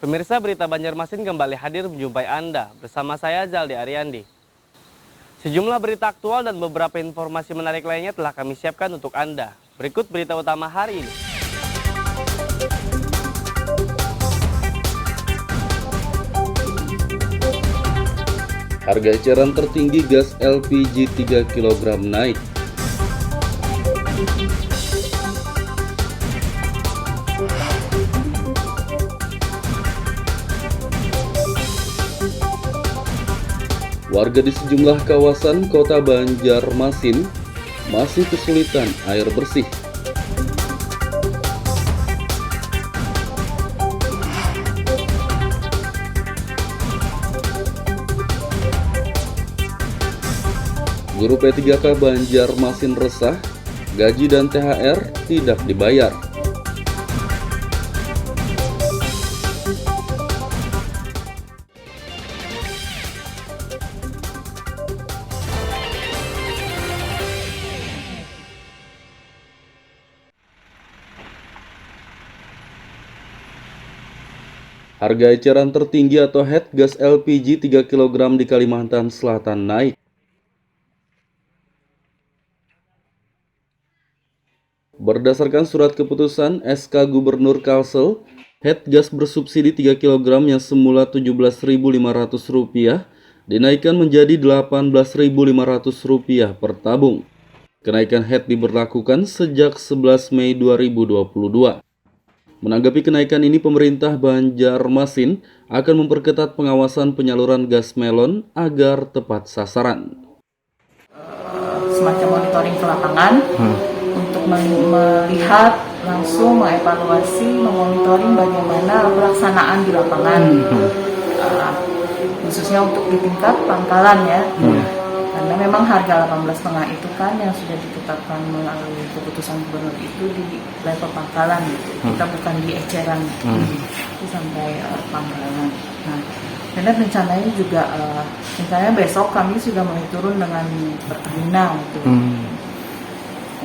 Pemirsa, berita Banjarmasin kembali hadir menjumpai Anda bersama saya Zaldi Ariandi. Sejumlah berita aktual dan beberapa informasi menarik lainnya telah kami siapkan untuk Anda. Berikut berita utama hari ini. Harga eceran tertinggi gas LPG 3 kg naik. Warga di sejumlah kawasan kota Banjarmasin masih kesulitan air bersih. Guru P3K Banjarmasin resah, gaji dan THR tidak dibayar. Harga eceran tertinggi atau head gas LPG 3 kg di Kalimantan Selatan naik. Berdasarkan surat keputusan SK Gubernur Kalsel, head gas bersubsidi 3 kg yang semula Rp17.500 dinaikkan menjadi Rp18.500 per tabung. Kenaikan head diberlakukan sejak 11 Mei 2022. Menanggapi kenaikan ini, pemerintah Banjarmasin akan memperketat pengawasan penyaluran gas melon agar tepat sasaran. Semacam monitoring ke lapangan untuk melihat langsung, mengevaluasi, memonitoring bagaimana pelaksanaan di lapangan, khususnya untuk di tingkat pangkalan ya. Karena memang harga 18,5 itu kan yang sudah ditetapkan melalui keputusan gubernur itu di level pangkalan, kita bukan di eceran, itu sampai pangkalan. Nah, dan rencananya juga rencananya besok kami sudah mulai turun dengan Pertamina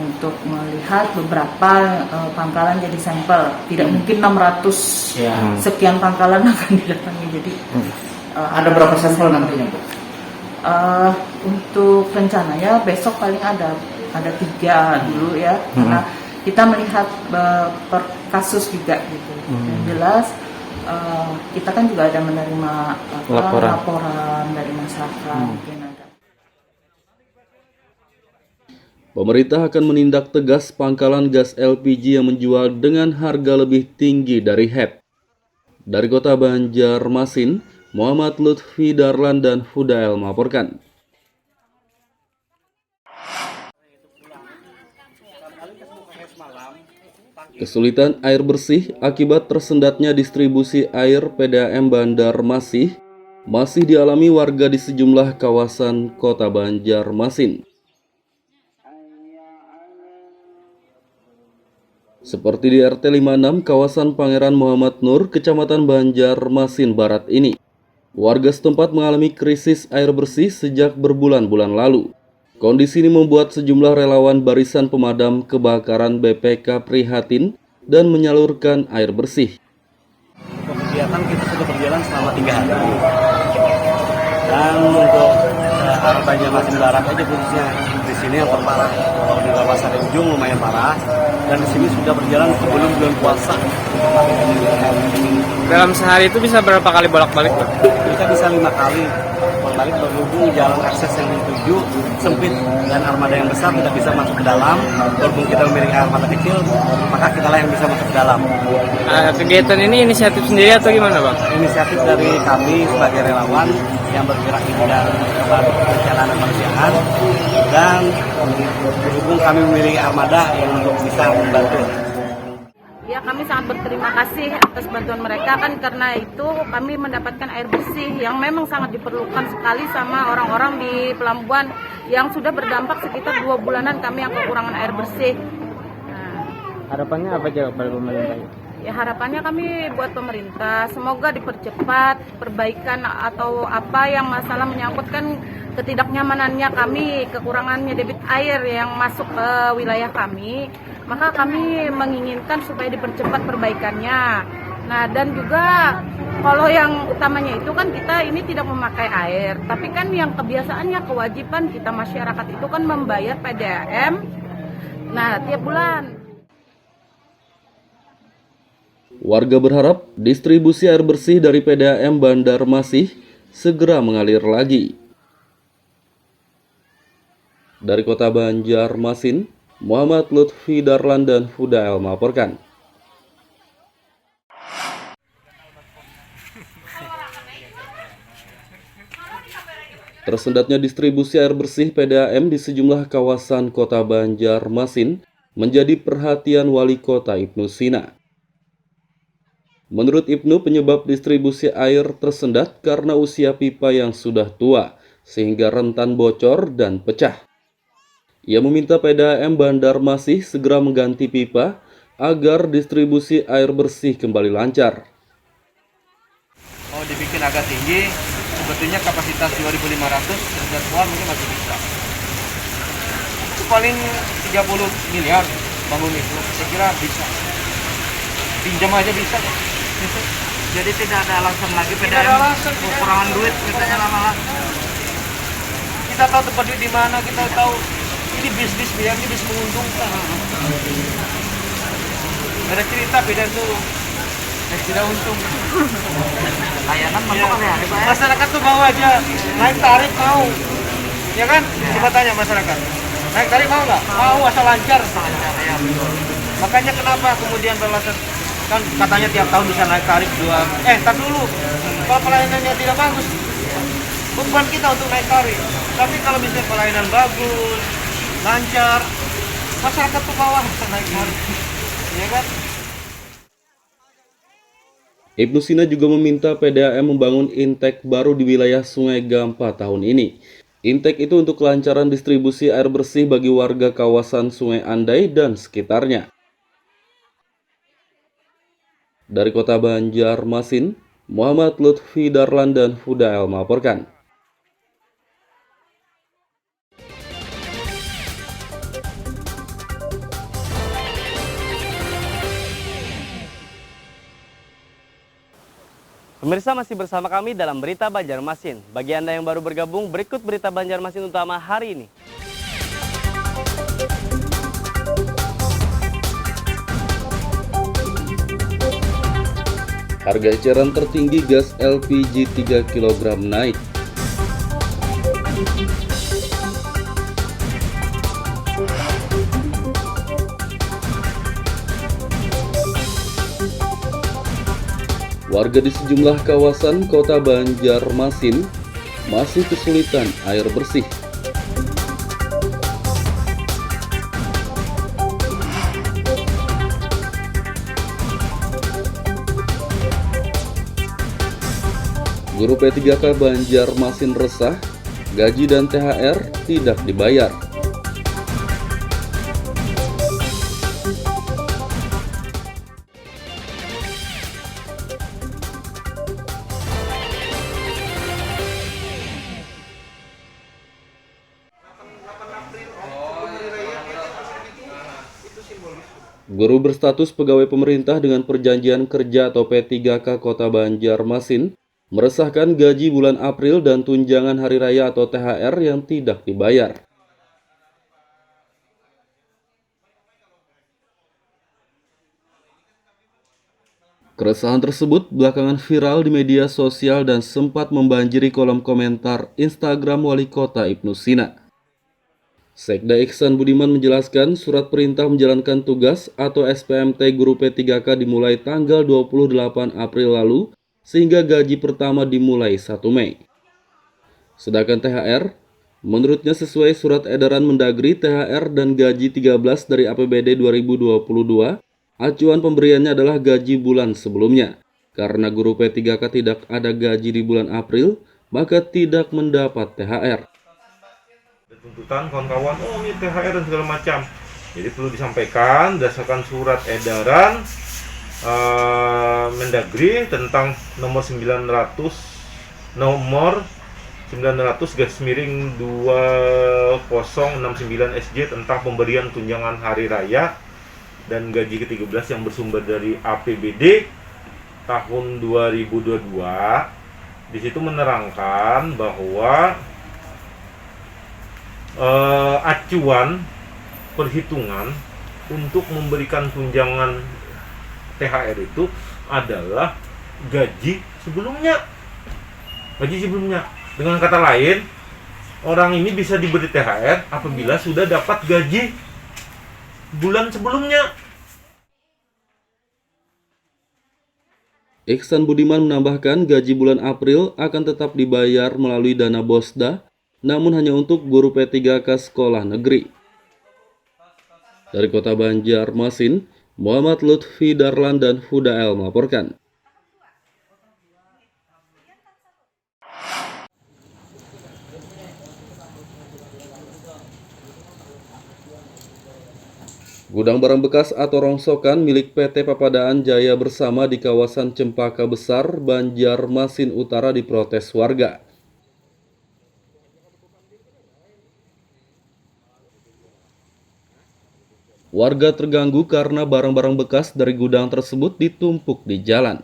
untuk melihat beberapa pangkalan jadi sampel. Tidak mungkin 600 sekian pangkalan akan didatangi. Jadi ada berapa sampel nantinya, Bu? Untuk rencananya besok paling ada 3 dulu ya, karena kita melihat per kasus juga gitu. Yang jelas kita kan juga ada menerima laporan dari masyarakat. Mungkin ada. Pemerintah akan menindak tegas pangkalan gas LPG yang menjual dengan harga lebih tinggi dari head. Dari kota Banjarmasin, Muhammad Lutfi Darlan dan Fudael melaporkan. Kesulitan air bersih akibat tersendatnya distribusi air PDAM Banjarmasin masih dialami warga di sejumlah kawasan kota Banjarmasin. Seperti di RT 56 kawasan Pangeran Muhammad Nur, Kecamatan Banjarmasin Barat ini. Warga setempat mengalami krisis air bersih sejak berbulan-bulan lalu. Kondisi ini membuat sejumlah relawan barisan pemadam kebakaran BPK prihatin dan menyalurkan air bersih. Kegiatan kita sudah berjalan selama 3 hari. Dan untuk arah Banjarmasin Barat aja khususnya di sini yang terparah. Kalau di kawasan ujung lumayan parah. Dan di sini sudah berjalan sebelum bulan puasa. Dalam sehari itu bisa berapa kali bolak-balik, Pak? Kita bisa 5 kali bolak-balik berhubung jalan akses yang dituju sempit dan armada yang besar tidak bisa masuk ke dalam. Walaupun kita memiliki armada kecil, maka kita lah yang bisa masuk ke dalam. Kegiatan ini inisiatif sendiri atau gimana, Bang? Inisiatif dari kami sebagai relawan yang bergerak di bidang perjalanan kemanusiaan, dan berhubung kami memiliki armada yang bisa membantu. Ya, kami sangat berterima kasih atas bantuan mereka, kan karena itu kami mendapatkan air bersih yang memang sangat diperlukan sekali sama orang-orang di pelabuhan yang sudah berdampak sekitar 2 bulanan kami yang kekurangan air bersih. Harapannya apa aja pada pemerintah? Ya, harapannya kami buat pemerintah semoga dipercepat perbaikan atau apa yang masalah menyangkutkan ketidaknyamanannya kami, kekurangannya debit air yang masuk ke wilayah kami, maka kami menginginkan supaya dipercepat perbaikannya. Nah, dan juga kalau yang utamanya itu kan kita ini tidak memakai air, tapi kan yang kebiasaannya kewajiban kita masyarakat itu kan membayar PDAM. Nah, tiap bulan. Warga berharap distribusi air bersih dari PDAM Banjarmasin segera mengalir lagi. Dari Kota Banjarmasin, Muhammad Lutfi Darlan dan Hudael melaporkan. Tersendatnya distribusi air bersih PDAM di sejumlah kawasan Kota Banjarmasin menjadi perhatian Wali Kota Ibnu Sina. Menurut Ibnu, penyebab distribusi air tersendat karena usia pipa yang sudah tua, sehingga rentan bocor dan pecah. Ia meminta PDAM Banjarmasin segera mengganti pipa agar distribusi air bersih kembali lancar. Mau dibikin agak tinggi, sebetulnya kapasitas 2.500 dan keluar mungkin masih bisa. Itu paling 30 miliar bangun itu, saya kira bisa. Pinjam aja bisa kok. Jadi tidak ada alasan lagi Tidak PDAM ada alasan, kekurangan duit katanya lama-lama. Kita tahu tempat duit di mana, kita tahu ini bisnis biar ini bisa menguntungkan. Ada cerita beda tuh, tidak untung. Layanan mantap ya, Pak. Masyarakat tuh mau aja naik tarif mau, ya kan? Coba tanya masyarakat, naik tarif mau nggak? Mau asal lancar. Ya, betul. Makanya kenapa kemudian beralasan kan katanya tiap tahun bisa naik tarif tar dulu, kalau pelayanannya tidak bagus, beban kita untuk naik tarif. Tapi kalau misalnya pelayanan bagus, lancar, masyarakat tuh bawah bisa naik tarif, ya kan? Ibnu Sina juga meminta PDAM membangun intek baru di wilayah Sungai Gampa tahun ini. Intek itu untuk kelancaran distribusi air bersih bagi warga kawasan Sungai Andai dan sekitarnya. Dari Kota Banjarmasin, Muhammad Lutfi Darlan dan Hudael melaporkan. Pemirsa masih bersama kami dalam Berita Banjarmasin. Bagi Anda yang baru bergabung, berikut Berita Banjarmasin utama hari ini. Harga eceran tertinggi gas LPG 3 kg naik. Warga di sejumlah kawasan Kota Banjarmasin masih kesulitan air bersih. Guru P3K Banjarmasin resah, gaji dan THR tidak dibayar. Guru berstatus pegawai pemerintah dengan perjanjian kerja atau P3K Kota Banjarmasin meresahkan gaji bulan April dan tunjangan hari raya atau THR yang tidak dibayar. Keresahan tersebut belakangan viral di media sosial dan sempat membanjiri kolom komentar Instagram Wali Kota Ibnu Sina. Sekda Iksan Budiman menjelaskan surat perintah menjalankan tugas atau SPMT Guru P3K dimulai tanggal 28 April lalu sehingga gaji pertama dimulai 1 Mei. Sedangkan THR, menurutnya sesuai surat edaran Mendagri, THR dan gaji 13 dari APBD 2022, acuan pemberiannya adalah gaji bulan sebelumnya. Karena guru P3K tidak ada gaji di bulan April, maka tidak mendapat THR. Tuntutan kawan-kawan, ini THR dan segala macam. Jadi perlu disampaikan berdasarkan surat edaran Mendagri tentang nomor 900 garis miring 2069 SJ tentang pemberian tunjangan hari raya dan gaji ke-13 yang bersumber dari APBD tahun 2022 di situ menerangkan bahwa acuan perhitungan untuk memberikan tunjangan THR itu adalah gaji sebelumnya. Dengan kata lain, orang ini bisa diberi THR apabila sudah dapat gaji bulan sebelumnya. Iksan Budiman menambahkan gaji bulan April akan tetap dibayar melalui dana Bosda, namun hanya untuk guru P3K sekolah negeri. Dari Kota Banjarmasin, Muhammad Lutfi Darlan dan Hudael melaporkan. Gudang barang bekas atau rongsokan milik PT Papadaan Jaya Bersama di kawasan Cempaka Besar, Banjarmasin Utara diprotes warga. Warga terganggu karena barang-barang bekas dari gudang tersebut ditumpuk di jalan.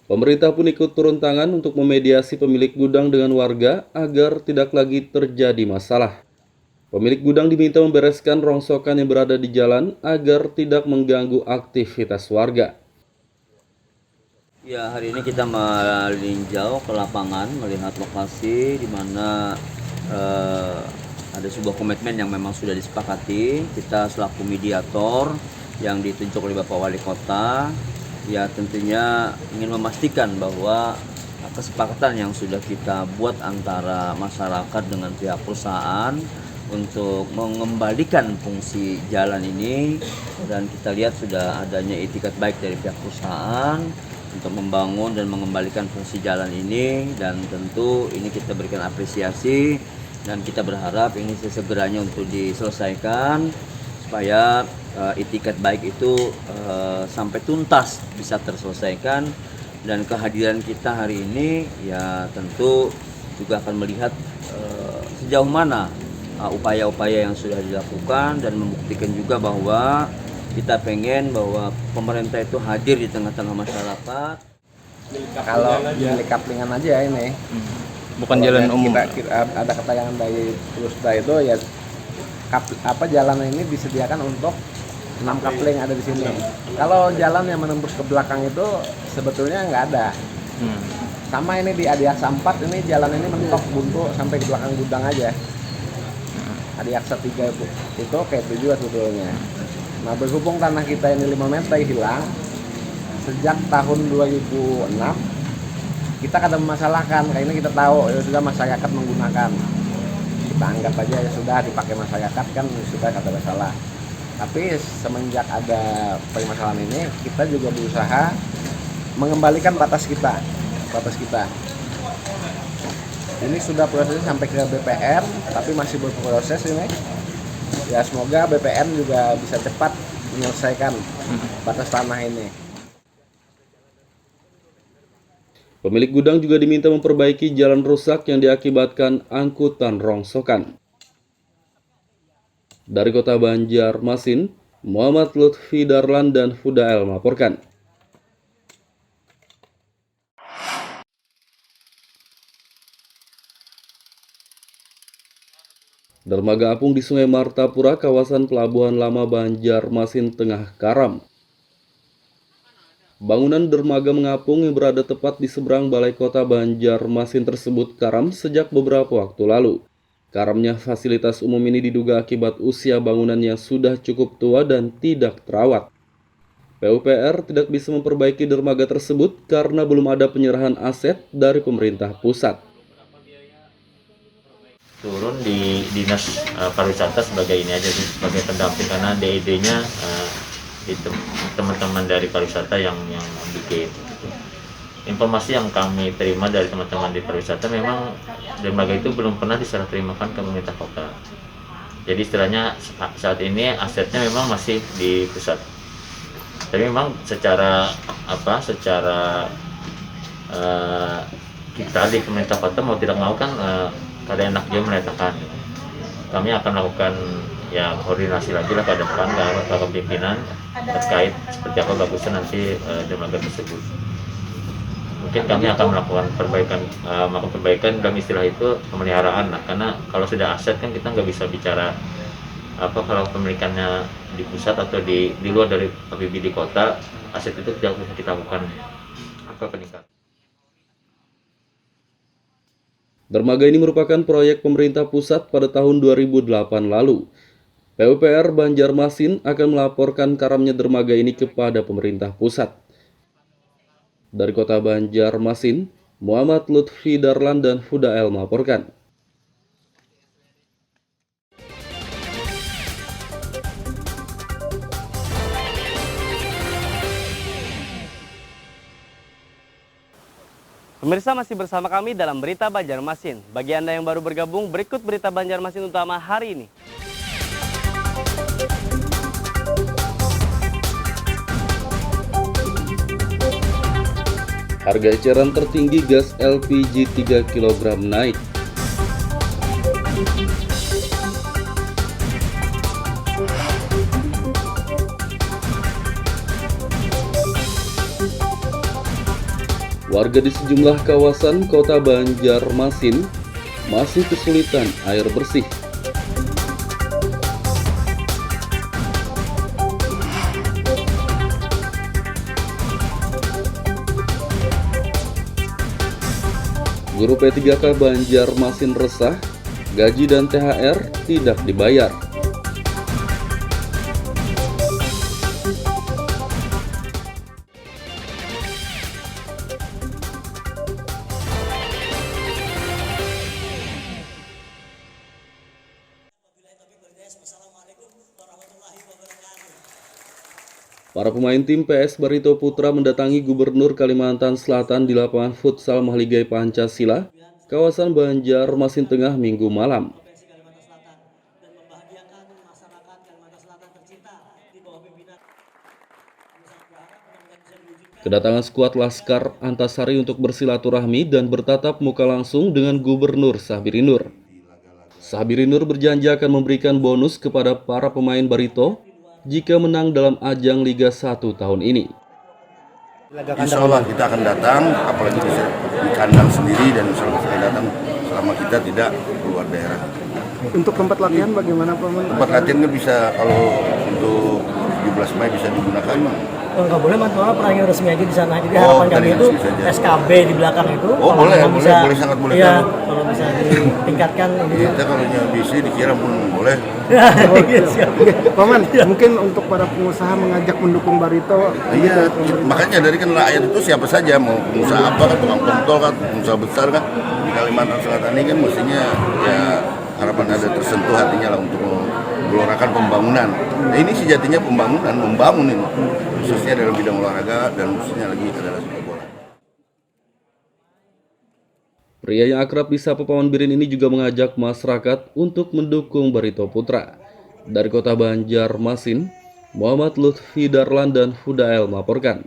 Pemerintah pun ikut turun tangan untuk memediasi pemilik gudang dengan warga agar tidak lagi terjadi masalah. Pemilik gudang diminta membereskan rongsokan yang berada di jalan agar tidak mengganggu aktivitas warga. Ya, hari ini kita meninjau ke lapangan, melihat lokasi di mana ada sebuah komitmen yang memang sudah disepakati. Kita selaku mediator yang ditunjuk oleh Bapak Wali Kota, ya tentunya ingin memastikan bahwa kesepakatan yang sudah kita buat antara masyarakat dengan pihak perusahaan untuk mengembalikan fungsi jalan ini, dan kita lihat sudah adanya itikat baik dari pihak perusahaan untuk membangun dan mengembalikan fungsi jalan ini, dan tentu ini kita berikan apresiasi dan kita berharap ini sesegeranya untuk diselesaikan supaya itikat baik itu sampai tuntas bisa terselesaikan. Dan kehadiran kita hari ini ya tentu juga akan melihat sejauh mana upaya-upaya yang sudah dilakukan dan membuktikan juga bahwa kita pengen bahwa pemerintah itu hadir di tengah-tengah masyarakat. Kalau milik kaplingan aja ini, bukan jalan umum. Kita ada keterangan dari Rusda itu ya jalan ini disediakan untuk 6 kapling ada di sini. Kalau jalan yang menembus ke belakang itu sebetulnya nggak ada. Sama ini di Adiaksa 4 ini jalan ini mentok buntu sampai ke belakang gudang aja. Adiaksa 3 itu kayak itu juga sebetulnya. Nah, berhubung tanah kita ini 5 meter hilang sejak tahun 2006, kita kadang memasalahkan, kayak ini kita tahu ya sudah masyarakat menggunakan, kita anggap aja ya sudah dipakai masyarakat kan sudah kata masalah. Tapi semenjak ada permasalahan ini, kita juga berusaha mengembalikan batas kita. Ini sudah prosesnya sampai ke BPN, tapi masih berproses ini. Ya semoga BPN juga bisa cepat menyelesaikan batas tanah ini. Pemilik gudang juga diminta memperbaiki jalan rusak yang diakibatkan angkutan rongsokan. Dari Kota Banjarmasin, Muhammad Lutfi Darlan dan Hudael melaporkan. Dermaga apung di Sungai Martapura, kawasan Pelabuhan Lama Banjarmasin tengah karam. Bangunan dermaga mengapung yang berada tepat di seberang Balai Kota Banjarmasin tersebut karam sejak beberapa waktu lalu. Karamnya fasilitas umum ini diduga akibat usia bangunan yang sudah cukup tua dan tidak terawat. PUPR tidak bisa memperbaiki dermaga tersebut karena belum ada penyerahan aset dari pemerintah pusat. Turun di dinas pariwisata sebagai ini aja sih, sebagai pendamping, karena DED-nya itu teman-teman dari pariwisata yang bikin. Informasi yang kami terima dari teman-teman di pariwisata, memang dermaga itu belum pernah diserah terimakan ke pemerintah kota. Jadi istilahnya saat ini asetnya memang masih di pusat. Tapi memang secara kita di pemerintah kota mau tidak mau kan kada enak dia meletakkan. Kami akan melakukan ya koordinasi lagi lah ke depan ke pimpinan terkait seperti apa bagusnya nanti dermaga tersebut. mungkin kami akan melakukan perbaikan dalam istilah itu pemeliharaan. Nah, karena kalau sudah aset kan kita nggak bisa bicara kalau pemilikannya di pusat atau di luar dari APBD kota, aset itu tidak bisa kita lakukan peningkatan. Dermaga ini merupakan proyek pemerintah pusat pada tahun 2008 lalu. PUPR Banjarmasin akan melaporkan karamnya dermaga ini kepada pemerintah pusat. Dari kota Banjarmasin, Muhammad Lutfi Darlan dan Hudael melaporkan. Pemirsa, masih bersama kami dalam Berita Banjarmasin. Bagi Anda yang baru bergabung, berikut Berita Banjarmasin utama hari ini. Harga eceran tertinggi gas LPG 3 kg naik. Warga di sejumlah kawasan kota Banjarmasin masih kesulitan air bersih. Guru P3K Banjarmasin resah, gaji dan THR tidak dibayar. Para pemain tim PS Barito Putra mendatangi Gubernur Kalimantan Selatan di lapangan futsal Mahligai Pancasila, kawasan Banjarmasin Tengah Minggu malam. Kedatangan skuad Laskar Antasari untuk bersilaturahmi dan bertatap muka langsung dengan Gubernur Sahbirinur. Sahbirinur berjanji akan memberikan bonus kepada para pemain Barito jika menang dalam ajang Liga 1 tahun ini. Insya Allah kita akan datang, apalagi bisa di kandang sendiri, dan insya Allah kita datang selama kita tidak keluar daerah. Untuk tempat latihan bagaimana Pak? Tempat latihan kan bisa, kalau untuk 17 Mei bisa digunakan. Nggak boleh, Mas, perangnya resmi aja di sana. Jadi harapan kami itu SKB di belakang itu. Oh boleh, boleh, sangat boleh. Iya, kalau bisa ditingkatkan. Kita kalau bisa dikira pun boleh. Paman, mungkin untuk para pengusaha mengajak mendukung Barito. Iya, makanya dari kan rakyat itu siapa saja, mau pengusaha apa kan, tukang pentol kan, pengusaha besar kan, di Kalimantan Selatan ini kan mestinya ya harapan ada tersentuh hatinya lah untuk menggelorakan pembangunan. Nah ini sejatinya pembangunan, membangun ini, khususnya dalam bidang olahraga dan khususnya lagi adalah sepak bola. Pria yang akrab disapa Paman Birin ini juga mengajak masyarakat untuk mendukung Barito Putra. Dari kota Banjarmasin, Muhammad Lutfi Darlan dan Hudael melaporkan.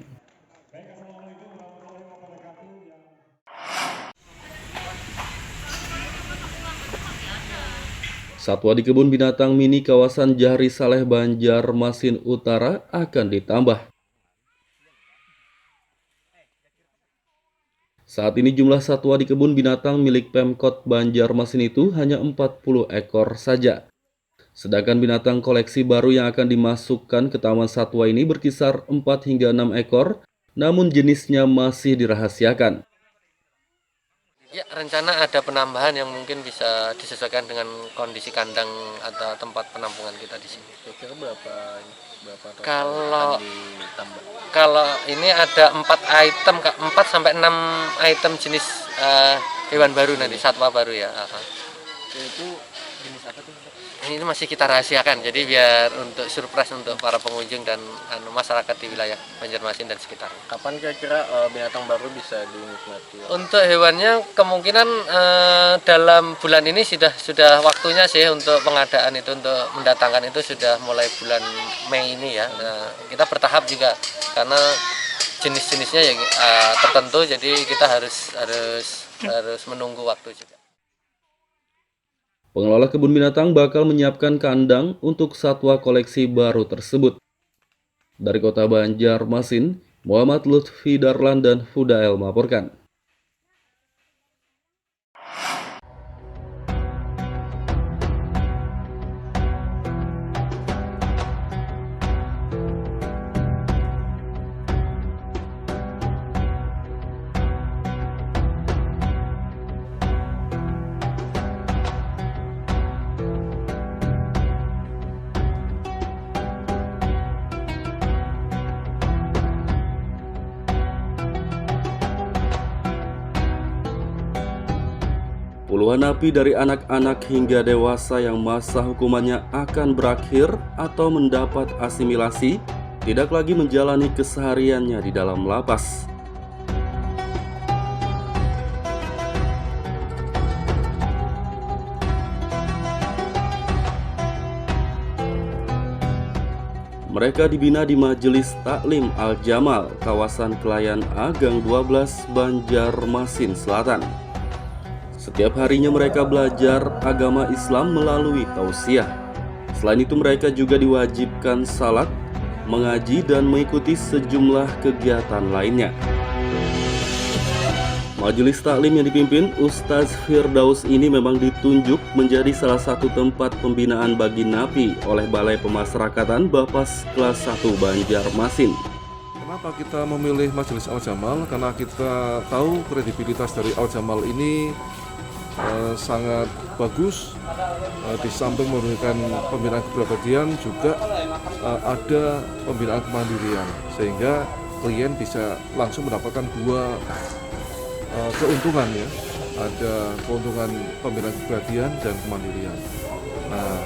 Satwa di kebun binatang mini kawasan Jahri Saleh Banjarmasin Utara akan ditambah. Saat ini jumlah satwa di kebun binatang milik Pemkot Banjarmasin itu hanya 40 ekor saja. Sedangkan binatang koleksi baru yang akan dimasukkan ke Taman Satwa ini berkisar 4 hingga 6 ekor, namun jenisnya masih dirahasiakan. Ya, rencana ada penambahan yang mungkin bisa disesuaikan dengan kondisi kandang atau tempat penampungan kita di sini. Kira-kira berapa Kalau ini ada 4 item, 4 sampai 6 item jenis hewan baru nanti, satwa baru ya. Itu jenis apa tuh? Ini masih kita rahasiakan, jadi biar untuk surprise untuk para pengunjung dan masyarakat di wilayah Banjarmasin dan sekitar. Kapan kira-kira binatang baru bisa dinikmati? Untuk hewannya kemungkinan dalam bulan ini sudah waktunya sih untuk pengadaan itu, untuk mendatangkan itu sudah mulai bulan Mei ini ya. Nah, kita bertahap juga karena jenis-jenisnya ya tertentu, jadi kita harus menunggu waktu juga. Pengelola kebun binatang bakal menyiapkan kandang untuk satwa koleksi baru tersebut. Dari kota Banjarmasin, Muhammad Lutfi Darlan dan Fudael melaporkan. Puluhan napi dari anak-anak hingga dewasa yang masa hukumannya akan berakhir atau mendapat asimilasi tidak lagi menjalani kesehariannya di dalam lapas. Mereka dibina di Majelis Taklim Al-Jamal, kawasan Kelayan A, Gang 12, Banjarmasin Selatan. Setiap harinya mereka belajar agama Islam melalui tausiah. Selain itu mereka juga diwajibkan salat, mengaji, dan mengikuti sejumlah kegiatan lainnya. Majelis taklim yang dipimpin Ustaz Firdaus ini memang ditunjuk menjadi salah satu tempat pembinaan bagi napi oleh Balai Pemasyarakatan Bapas Kelas 1 Banjarmasin. Kenapa kita memilih Majelis Al-Jamal? Karena kita tahu kredibilitas dari Al-Jamal ini sangat bagus. Di samping memberikan pembinaan kepribadian juga ada pembinaan kemandirian, sehingga klien bisa langsung mendapatkan dua keuntungan ya, ada keuntungan pembinaan kepribadian dan kemandirian. Nah,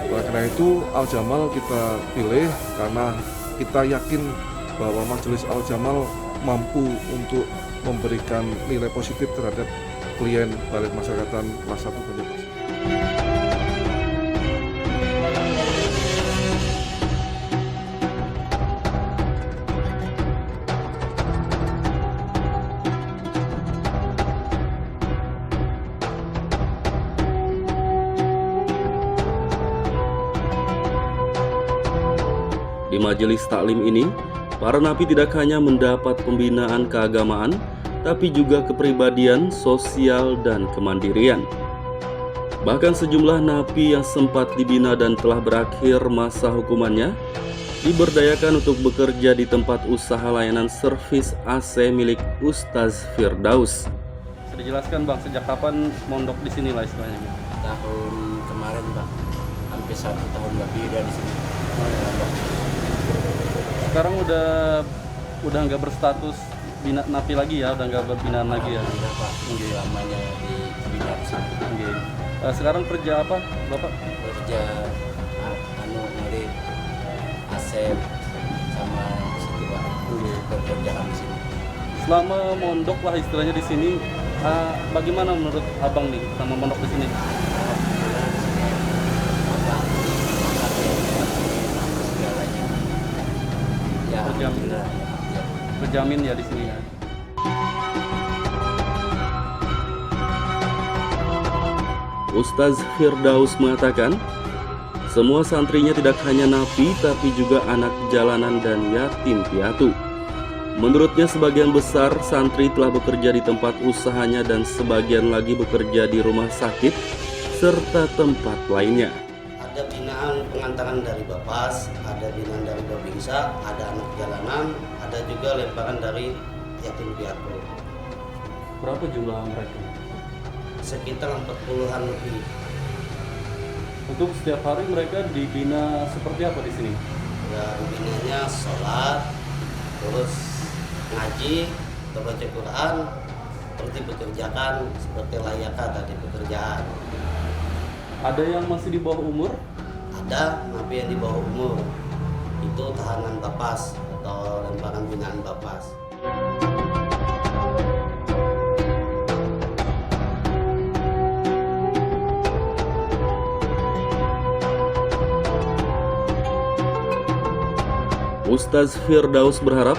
oleh karena itu Al-Jamal kita pilih karena kita yakin bahwa Majelis Al-Jamal mampu untuk memberikan nilai positif terhadap klien Balai Pemasyarakatan Kelas 1 Banjarmasin. Di majelis taklim ini, para napi tidak hanya mendapat pembinaan keagamaan, tapi juga kepribadian, sosial, dan kemandirian. Bahkan sejumlah napi yang sempat dibina dan telah berakhir masa hukumannya diberdayakan untuk bekerja di tempat usaha layanan servis AC milik Ustaz Firdaus. Bisa dijelaskan Bang, sejak kapan mondok di sini lah istilahnya? Tahun kemarin Bang, hampir 1 tahun lebih dari di sini. Sekarang udah nggak berstatus bina napi lagi ya, udah nggak berbinaan lagi ya? Udah Pak, lamanya di bina di sini. Sekarang kerja apa Bapak? Kerja nyari aset sama situ Pak, pekerjaan di sini. Selama mondok lah istilahnya di sini, bagaimana menurut Abang nih sama mondok di sini? Berjamin ya di sini ya. Ustaz Firdaus mengatakan, semua santrinya tidak hanya napi tapi juga anak jalanan dan yatim piatu. Menurutnya sebagian besar santri telah bekerja di tempat usahanya dan sebagian lagi bekerja di rumah sakit serta tempat lainnya. Ada binaan pengantaran dari Bapas, ada binaan dari Babinsa, ada anak jalanan, ada juga lemparan dari yatim piatu. Berapa jumlah mereka? Sekitar 40-an lebih. Untuk setiap hari mereka dibina seperti apa di sini? Ya, dibinanya sholat, terus ngaji, baca Quran, seperti pekerjaan, seperti layaknya tadi pekerjaan. Ada yang masih di bawah umur? Ada napi yang di bawah umur. Itu tahanan Bapas atau lemparan binaan Bapas. Ustaz Firdaus berharap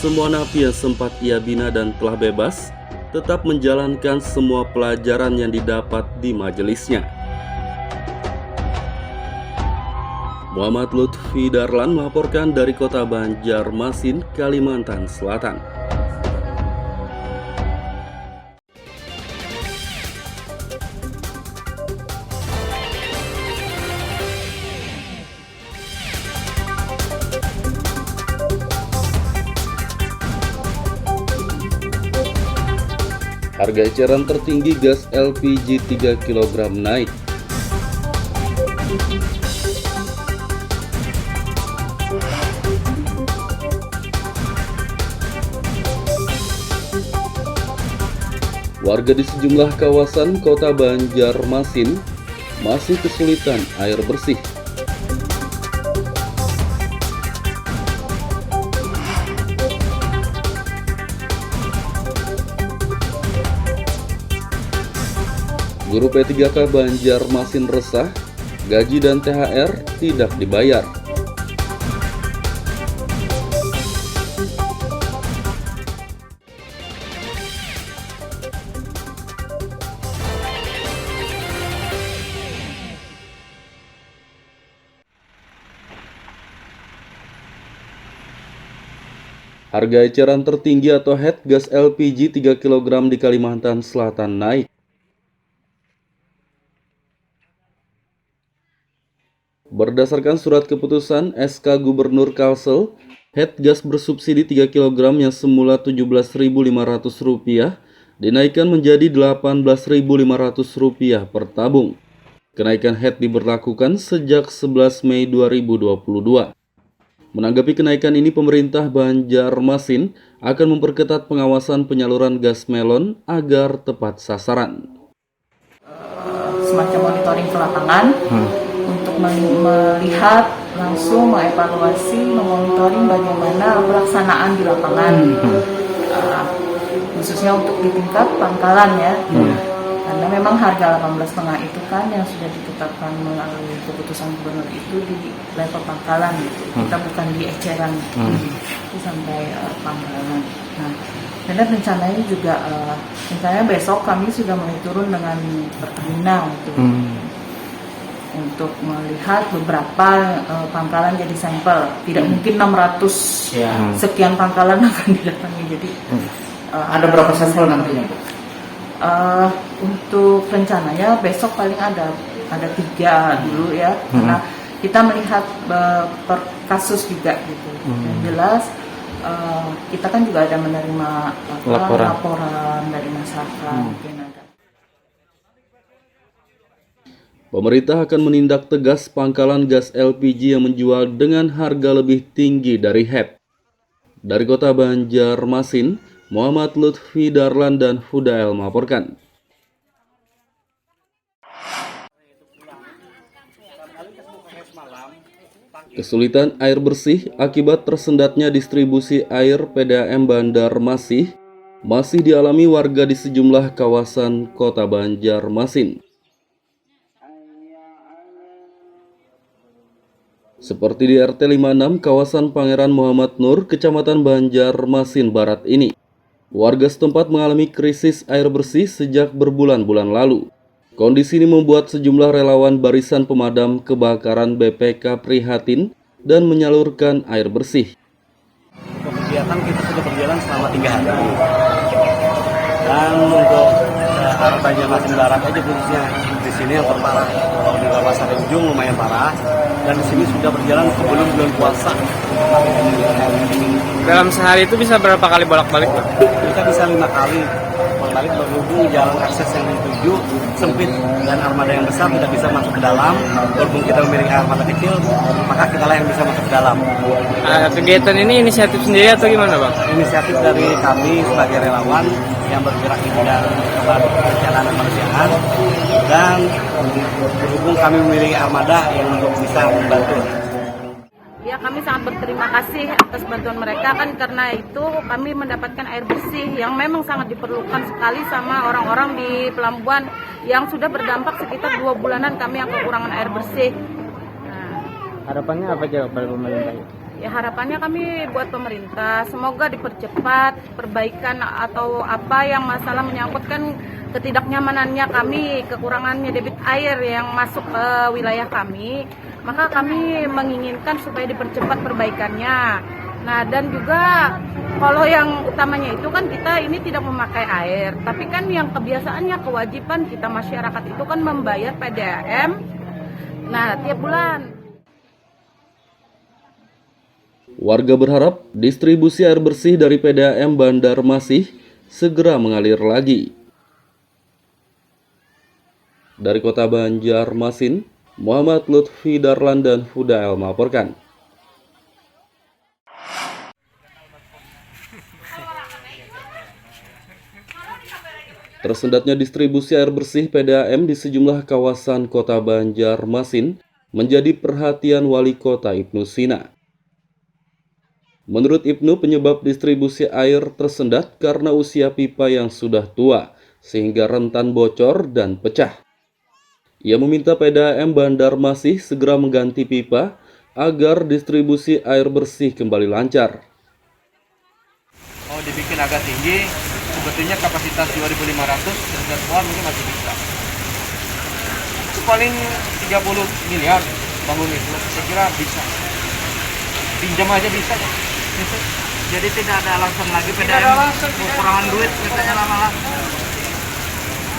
semua napi yang sempat ia bina dan telah bebas tetap menjalankan semua pelajaran yang didapat di majelisnya. Muhammad Lutfi Darlan melaporkan dari Kota Banjarmasin, Kalimantan Selatan. Harga eceran tertinggi gas LPG 3 kg naik. Warga di sejumlah kawasan Kota Banjarmasin masih kesulitan air bersih. Guru P3K Banjarmasin resah, gaji dan THR tidak dibayar. Harga eceran tertinggi atau head gas LPG 3 kg di Kalimantan Selatan naik. Berdasarkan surat keputusan SK Gubernur Kalsel, head gas bersubsidi 3 kg yang semula Rp17.500 dinaikkan menjadi Rp18.500 per tabung. Kenaikan head diberlakukan sejak 11 Mei 2022. Menanggapi kenaikan ini, pemerintah Banjarmasin akan memperketat pengawasan penyaluran gas melon agar tepat sasaran. Semacam monitoring ke lapangan untuk melihat langsung, mengevaluasi, memonitoring bagaimana pelaksanaan di lapangan, khususnya untuk di tingkat pangkalan ya. Karena memang harga 18,5 itu kan yang sudah ditetapkan melalui keputusan gubernur itu di level pangkalan gitu. Kita bukan di eceran itu sampai pangkalan. Nah, dan rencananya juga rencananya besok kami sudah mulai turun dengan Pertamina untuk melihat beberapa pangkalan jadi sampel. Tidak mungkin 600 sekian pangkalan akan didatangi. Jadi ada berapa sampel nantinya? Untuk rencananya besok paling ada 3 dulu ya, karena kita melihat per kasus juga gitu. Yang jelas kita kan juga ada menerima laporan dari masyarakat. Pemerintah akan menindak tegas pangkalan gas LPG yang menjual dengan harga lebih tinggi dari head. Dari Kota Banjarmasin, Muhammad Lutfi Darlan dan Hudael melaporkan. Kesulitan air bersih akibat tersendatnya distribusi air PDAM Banjarmasin masih dialami warga di sejumlah kawasan Kota Banjarmasin. Seperti di RT 56 kawasan Pangeran Muhammad Nur, Kecamatan Banjarmasin Barat ini. Warga setempat mengalami krisis air bersih sejak berbulan-bulan lalu. Kondisi ini membuat sejumlah relawan barisan pemadam kebakaran BPK prihatin dan menyalurkan air bersih. Kegiatan kita sudah berjalan selama 3 hari. Dan untuk arah Banjarmasin Barat aja khususnya di sini yang terparah. Kalau di kawasan ujung lumayan parah. Dan di sini sudah berjalan sebelum bulan puasa. Dalam sehari itu bisa berapa kali bolak-balik, Pak? Kita bisa 5 kali bolak-balik, berhubung jalan akses yang dituju sempit dan armada yang besar tidak bisa masuk ke dalam. Walaupun kita memiliki armada kecil, maka kita lah yang bisa masuk ke dalam. Kegiatan ini inisiatif sendiri atau gimana, Bang? Inisiatif dari kami sebagai relawan yang bergerak di bidang perencanaan kemanusiaan, dan berhubung kami memiliki armada yang untuk bisa membantu. Ya, kami sangat berterima kasih atas bantuan mereka, kan karena itu kami mendapatkan air bersih yang memang sangat diperlukan sekali sama orang-orang di pelabuhan yang sudah berdampak sekitar 2 bulanan kami yang kekurangan air bersih. Harapannya apa aja pada pemerintah? Ya, harapannya kami buat pemerintah semoga dipercepat perbaikan atau apa yang masalah menyangkutkan ketidaknyamanannya kami, kekurangannya debit air yang masuk ke wilayah kami. Maka kami menginginkan supaya dipercepat perbaikannya. Nah, dan juga kalau yang utamanya itu kan kita ini tidak memakai air, tapi kan yang kebiasaannya kewajiban kita masyarakat itu kan membayar PDAM. Nah, tiap bulan. Warga berharap distribusi air bersih dari PDAM Banjarmasin segera mengalir lagi. Dari Kota Banjarmasin, Muhammad Lutfi Darlan dan Hudael melaporkan. Tersendatnya distribusi air bersih PDAM di sejumlah kawasan Kota Banjarmasin menjadi perhatian Wali Kota Ibnu Sina. Menurut Ibnu, penyebab distribusi air tersendat karena usia pipa yang sudah tua, sehingga rentan bocor dan pecah. Ia meminta PDAM Banjarmasin segera mengganti pipa agar distribusi air bersih kembali lancar. Mau dibikin agak tinggi, sebetulnya kapasitas 2.500 dan kuat mungkin masih bisa. Itu paling 30 miliar bangun itu, saya kira bisa. Pinjam aja bisa ya. Jadi tidak ada alasan lagi Tidak PDAM ada alasan, kekurangan duit katanya lama-lama.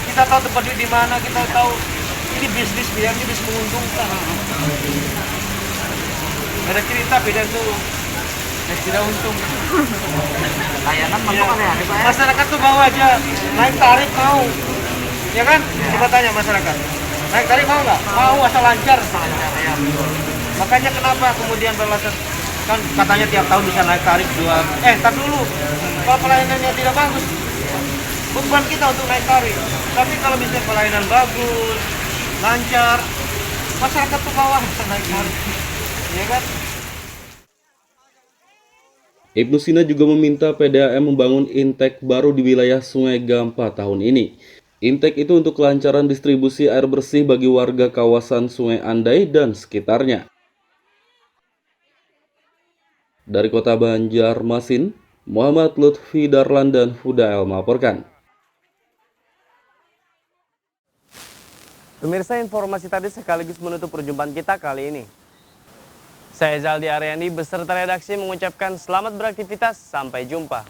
Kita tahu tempat duit di mana, kita tahu ini bisnis dia, ini bisnis menguntungkan. Ada cerita beda itu tidak untung. Layanan masuk ya, Masyarakat tuh mau aja naik tarif mau, ya kan? Coba tanya masyarakat, naik tarif mau nggak? Mau asal lancar. Ya, Makanya kenapa kemudian beralasan kan katanya tiap tahun bisa naik tarif tar dulu, kalau pelayanannya tidak bagus, beban kita untuk naik tarif. Tapi kalau misalnya pelayanan bagus, lancar, masyarakat tuh bawah bisa naik tarif, ya kan? Ibnu Sina juga meminta PDAM membangun intek baru di wilayah Sungai Gampa tahun ini. Intek itu untuk kelancaran distribusi air bersih bagi warga kawasan Sungai Andai dan sekitarnya. Dari Kota Banjarmasin, Muhammad Lutfi Darlan dan Hudael melaporkan. Pemirsa, informasi tadi sekaligus menutup perjumpaan kita kali ini. Saya Zaldi Aryani beserta redaksi mengucapkan selamat beraktivitas, sampai jumpa.